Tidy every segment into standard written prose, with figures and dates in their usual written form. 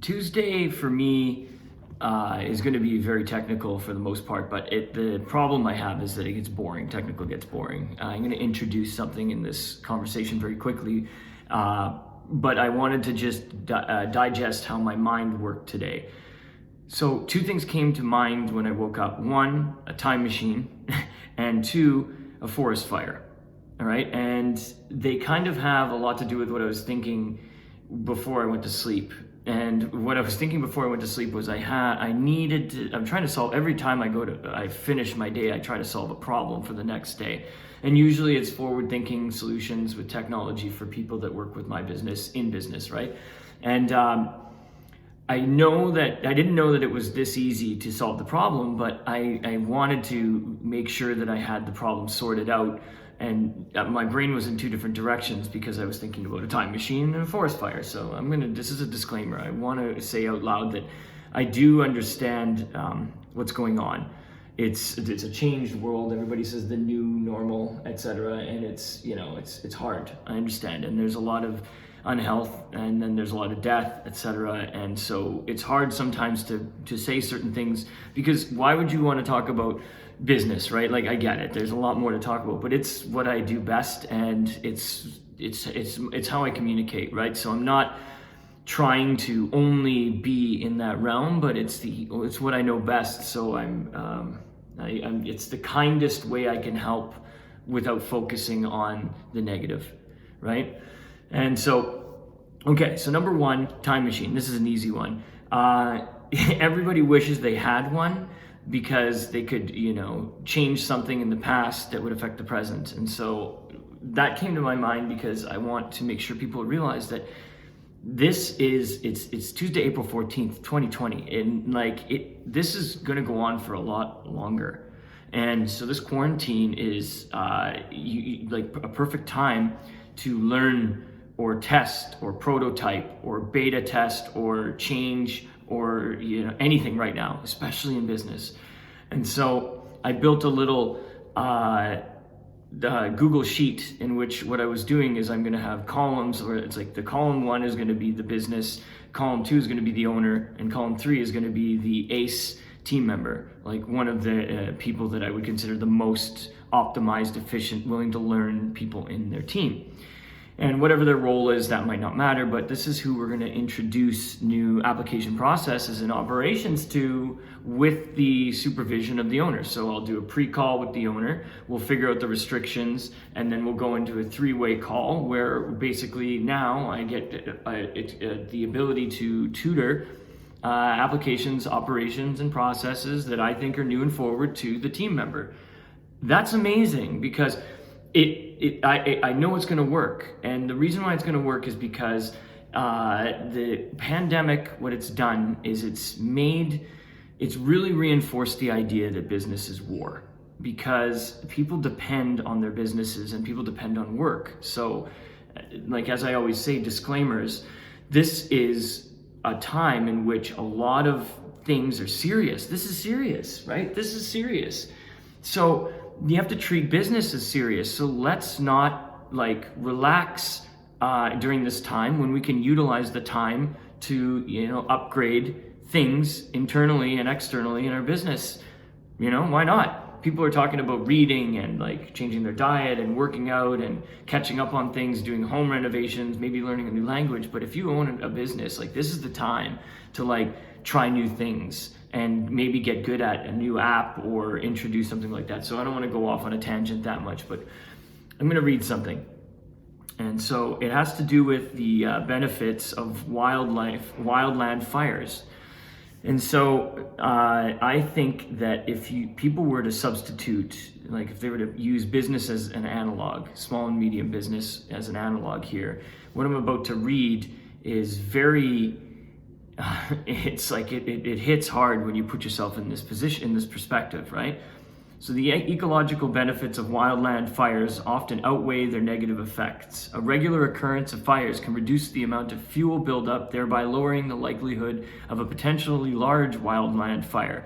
Tuesday for me is going to be very technical for the most part, but the problem I have is that it gets boring. Technical gets boring. I'm going to introduce something in this conversation very quickly, but I wanted to just digest how my mind worked today. So two things came to mind when I woke up. One, a time machine, and two, a forest fire. All right, and they kind of have a lot to do with what I was thinking before I went to sleep. And what I was thinking before I went to sleep was I'm trying to solve, every time I finish my day, I try to solve a problem for the next day. And usually it's forward thinking solutions with technology for people that work with my business, right? And I didn't know that it was this easy to solve the problem, but I wanted to make sure that I had the problem sorted out. And my brain was in two different directions because I was thinking about a time machine and a forest fire. So this is a disclaimer. I want to say out loud that I do understand what's going on. It's a changed world. Everybody says the new normal, etc. And it's hard. I understand. And there's a lot of unhealth, and then there's a lot of death, etc. And so it's hard sometimes to say certain things, because why would you want to talk about business, right? Like, I get it, there's a lot more to talk about, but it's what I do best, and it's how I communicate, right? So I'm not trying to only be in that realm, but it's what I know best. So it's the kindest way I can help without focusing on the negative, right? And so, okay, so number one, time machine. This is an easy one. Everybody wishes they had one, because they could, change something in the past that would affect the present. And so that came to my mind because I want to make sure people realize that it's Tuesday, April 14th, 2020. And this is going to go on for a lot longer. And so this quarantine is like a perfect time to learn or test or prototype or beta test or change or anything right now, especially in business. And so I built a little Google sheet in which what I was doing is I'm going to have columns where it's like the column 1 is going to be the business, column 2 is going to be the owner, and column 3 is going to be the ACE team member, like one of the people that I would consider the most optimized, efficient, willing to learn people in their team. And whatever their role is, that might not matter, but this is who we're going to introduce new application processes and operations to with the supervision of the owner. So I'll do a pre-call with the owner, we'll figure out the restrictions, and then we'll go into a 3-way call where basically now I get the ability to tutor applications, operations, and processes that I think are new and forward to the team member. That's amazing, because I know it's going to work, and the reason why it's going to work is because the pandemic, what it's done is it's really reinforced the idea that business is war, because people depend on their businesses and people depend on work. So, like, as I always say, disclaimers, this is a time in which a lot of things are serious. This is serious, right? This is serious. So you have to treat business as serious. So let's not relax during this time when we can utilize the time to upgrade things internally and externally in our business. Why not? People are talking about reading and changing their diet and working out and catching up on things, doing home renovations, maybe learning a new language. But if you own a business, this is the time to try new things and maybe get good at a new app or introduce something like that. So I don't want to go off on a tangent that much, but I'm going to read something. And so it has to do with the benefits of wildland fires. And so I think that if people were to substitute, if they were to use business as an analog, small and medium business as an analog here, what I'm about to read is very, it hits hard when you put yourself in this position, in this perspective, right? So the ecological benefits of wildland fires often outweigh their negative effects. A regular occurrence of fires can reduce the amount of fuel buildup, thereby lowering the likelihood of a potentially large wildland fire.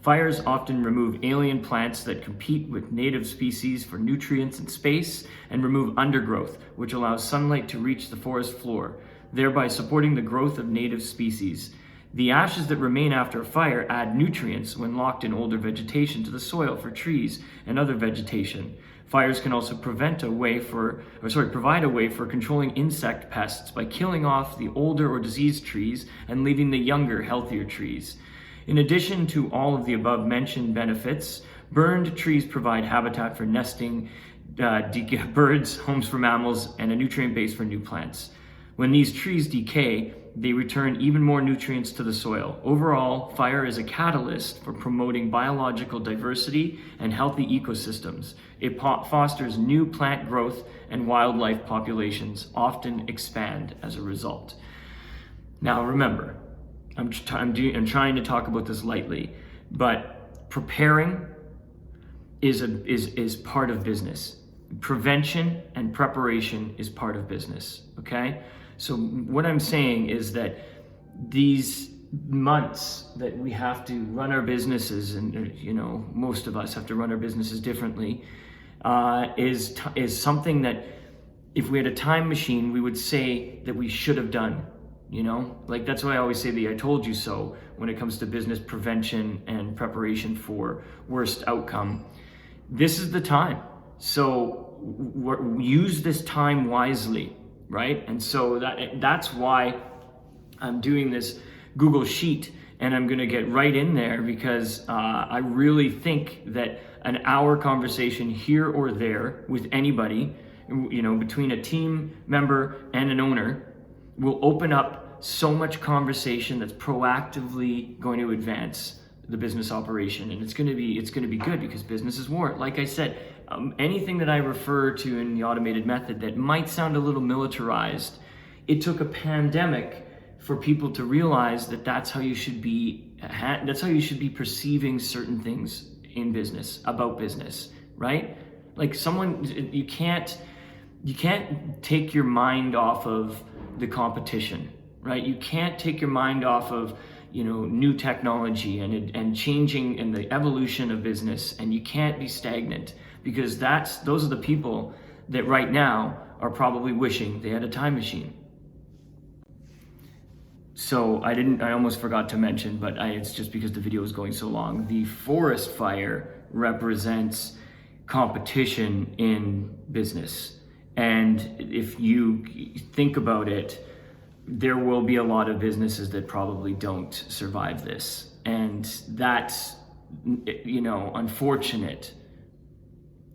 Fires often remove alien plants that compete with native species for nutrients and space, and remove undergrowth, which allows sunlight to reach the forest floor. thereby supporting the growth of native species. The ashes that remain after a fire add nutrients when locked in older vegetation to the soil for trees and other vegetation. Fires can also provide a way for controlling insect pests by killing off the older or diseased trees and leaving the younger, healthier trees. In addition to all of the above mentioned benefits, burned trees provide habitat for nesting birds, homes for mammals, and a nutrient base for new plants. When these trees decay, they return even more nutrients to the soil. Overall, fire is a catalyst for promoting biological diversity and healthy ecosystems. It fosters new plant growth, and wildlife populations often expand as a result. Now remember, I'm trying to talk about this lightly, but preparing is part of business. Prevention and preparation is part of business, okay? So what I'm saying is that these months that we have to run our businesses, and most of us have to run our businesses differently, is something that if we had a time machine, we would say that we should have done. Like that's why I always say the "I told you so" when it comes to business prevention and preparation for worst outcome. This is the time. So use this time wisely, right? And so that's why I'm doing this Google Sheet, and I'm going to get right in there because I really think that an hour conversation here or there with anybody, between a team member and an owner, will open up so much conversation that's proactively going to advance the business operation, and it's going to be good because business is war. Like I said, anything that I refer to in the automated method that might sound a little militarized, it took a pandemic for people to realize that that's how you should be perceiving certain things in business, about business, right? Like you can't take your mind off of the competition, right? You can't take your mind off of new technology and changing and the evolution of business, and you can't be stagnant, because those are the people that right now are probably wishing they had a time machine. So I almost forgot to mention, but it's just because the video is going so long. The forest fire represents competition in business. And if you think about it, there will be a lot of businesses that probably don't survive this. And that's, unfortunate.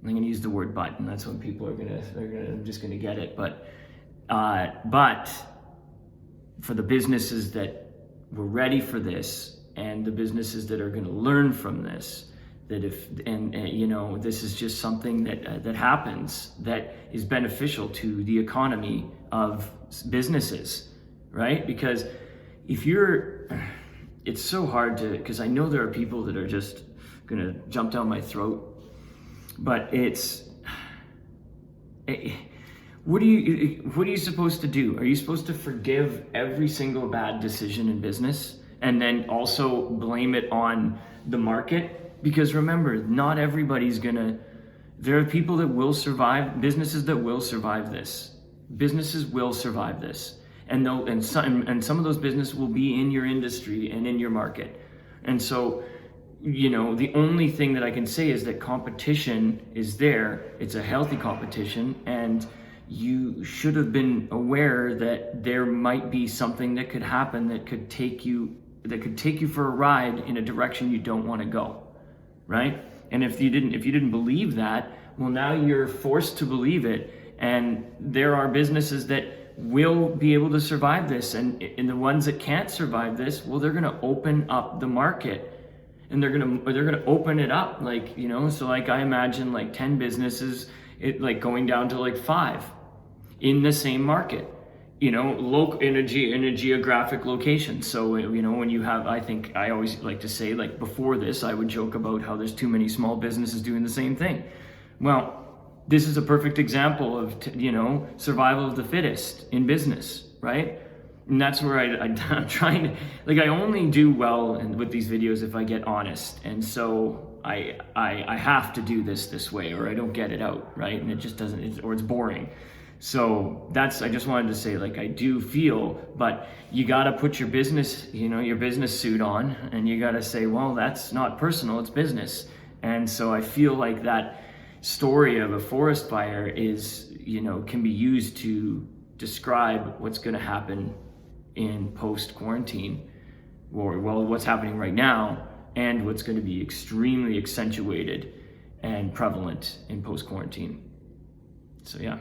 I'm going to use the word "but," and that's when people are just going to get it. But for the businesses that were ready for this, and the businesses that are going to learn from this, this is just something that happens that is beneficial to the economy of businesses, right? Because it's so hard because I know there are people that are just going to jump down my throat. But what are you supposed to do? Are you supposed to forgive every single bad decision in business and then also blame it on the market? Because remember, not everybody's there are people that will survive, businesses that will survive this. Businesses will survive this. And some of those businesses will be in your industry and in your market. And so, the only thing that I can say is that competition is there. It's a healthy competition, and you should have been aware that there might be something that could happen that could take you for a ride in a direction you don't want to go, right? And if you didn't believe that, well, now you're forced to believe it. And there are businesses that will be able to survive this, and the ones that can't survive this, well, they're going to open up the market. And they're gonna open it up, so I imagine 10 businesses, going down to 5 in the same market, local in a geographic location. So when you have, I think I always like to say, before this, I would joke about how there's too many small businesses doing the same thing. Well, this is a perfect example of survival of the fittest in business, right? And that's where I'm trying to, I only do well with these videos if I get honest. And so I have to do this way, or I don't get it out, right? And it just doesn't, or it's boring. So I just wanted to say, like, I do feel, but you got to put your business, your business suit on, and you got to say, well, that's not personal, it's business. And so I feel like that story of a forest fire is, can be used to describe what's going to happen in post-quarantine, or what's happening right now, and what's going to be extremely accentuated and prevalent in post-quarantine. So yeah.